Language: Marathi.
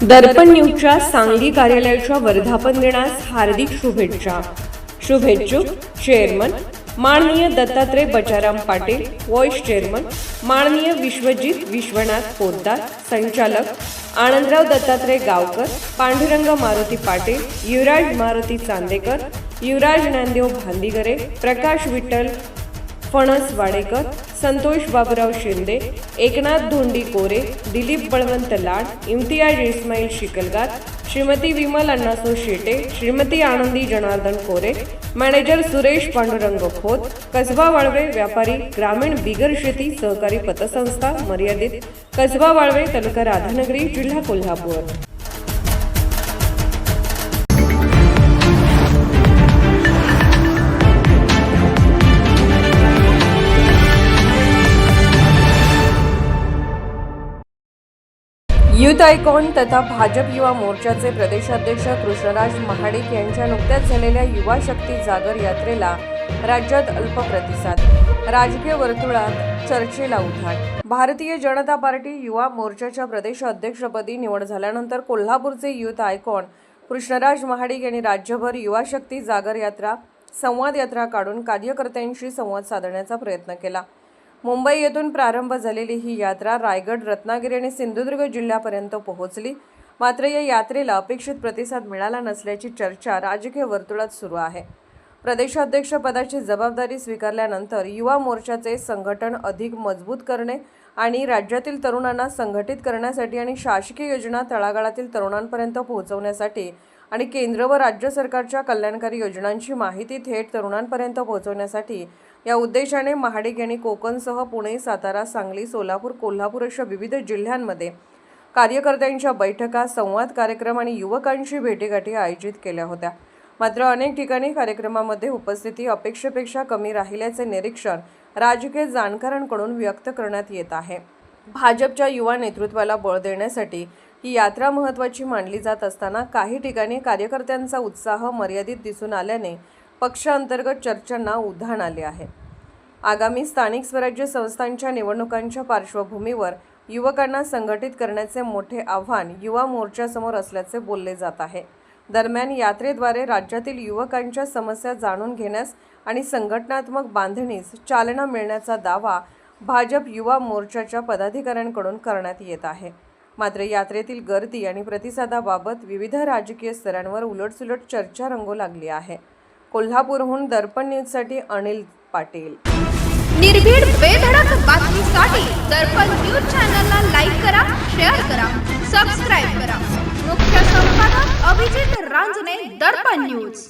दर्पण न्यूजच्या सांगली कार्यालयाच्या वर्धापन दिनास हार्दिक शुभेच्छा. शुभेच्छुक चेअरमन माननीय दत्तात्रय बचाराम पाटील, व्हाइस चेअरमन माननीय विश्वजित विश्वनाथ पोद्दार, संचालक आनंदराव दत्तात्रय गावकर, पांडुरंग मारुती पाटील, युवराज मारुती चांदेकर, युवराज ज्ञानदेव भांदीगरे, प्रकाश विठ्ठल फणस वाडेकर, संतोष बाबूराव शिंदे, एकनाथ धोंडी कोरे, दिलीप बळवंत लाड, इम्तियाज इस्माईल शिकलगार, श्रीमती विमल अण्णासो शेटे, श्रीमती आनंदी जनार्दन कोरे, मॅनेजर सुरेश पांडुरंग खोत, कसबा वाळवे व्यापारी ग्रामीण बिगर शेती सहकारी पतसंस्था मर्यादित, कसबा वाळवे, तालुका राधानगरी, जिल्हा कोल्हापूर. युथ आयकॉन तथा भाजप युवा मोर्चाचे प्रदेशाध्यक्ष कृष्णराज महाडिक यांच्या नुकत्याच झालेल्या युवा शक्ती जागर यात्रेला राज्यात अल्प प्रतिसाद, राजकीय वर्तुळात चर्चेला उधाण. भारतीय जनता पार्टी युवा मोर्चाच्या प्रदेश अध्यक्षपदी निवड झाल्यानंतर कोल्हापूरचे युथ आयकॉन कृष्णराज महाडिक यांनी राज्यभर युवा शक्ती जागर यात्रा, संवाद यात्रा काढून कार्यकर्त्यांशी संवाद साधण्याचा प्रयत्न केला. मुंबई येथून प्रारंभ झालेली ही यात्रा रायगड, रत्नागिरी आणि सिंधुदुर्ग जिल्ह्यापर्यंत पोहोचली. मात्र या यात्रेला अपेक्षित प्रतिसाद मिळाला नसल्याची चर्चा राजकीय वर्तुळात सुरू आहे. प्रदेशाध्यक्षपदाची जबाबदारी स्वीकारल्यानंतर युवा मोर्चाचे संघटन अधिक मजबूत करणे आणि राज्यातील तरुणांना संघटित करण्यासाठी आणि शासकीय योजना तळागाळातील तरुणांपर्यंत पोहोचवण्यासाठी आणि केंद्र व राज्य सरकारच्या कल्याणकारी योजनांची माहिती थेट तरुणांपर्यंत पोहोचवण्यासाठी या उद्देशाने महाडिक यांनी कोकणसह पुणे, सातारा, सांगली, सोलापूर, कोल्हापूर अशा विविध जिल्ह्यांमध्ये कार्यकर्त्यांच्या बैठका, संवाद कार्यक्रम आणि युवकांशी भेटीगाठी आयोजित केल्या होत्या. मात्र अनेक ठिकाणी कार्यक्रमामध्ये उपस्थिती अपेक्षेपेक्षा कमी राहिल्याचे निरीक्षण राजकीय जाणकारांकडून व्यक्त करण्यात येत आहे. भाजपच्या युवा नेतृत्वाला बळ देण्यासाठी ही यात्रा महत्त्वाची मानली जात असताना काही ठिकाणी कार्यकर्त्यांचा उत्साह मर्यादित दिसून आल्याने पक्षांतर्गत चर्चांना उधाण आले आहे. आगामी स्थानिक स्वराज्य संस्थांच्या निवडणुकांच्या पार्श्वभूमीवर युवकांना संघटित करण्याचे मोठे आव्हान युवा मोर्चासमोर असल्याचे बोलले जात आहे. दरम्यान यात्रेद्वारे राज्यातील युवकांच्या समस्या जाणून घेण्यास आणि संघटनात्मक बांधणीस चालना मिळण्याचा दावा भाजप युवा मोर्चाच्या पदाधिकाऱ्यांकडून करण्यात येत आहे. मात्र यात्रेतील गर्दी आणि प्रतिसादाबाबत विविध राजकीय स्तरांवर उलटसुलट चर्चा रंगू लागली आहे. कोल्हापूरहून दर्पण न्यूजसाठी अनिल पाटील. निर्भीड बेधडक बातमीसाठी दर्पण न्यूज चॅनलला लाईक करा, शेअर करा, सबस्क्राईब करा. मुख्य संपादक अभिजित रांजणे, दर्पण न्यूज.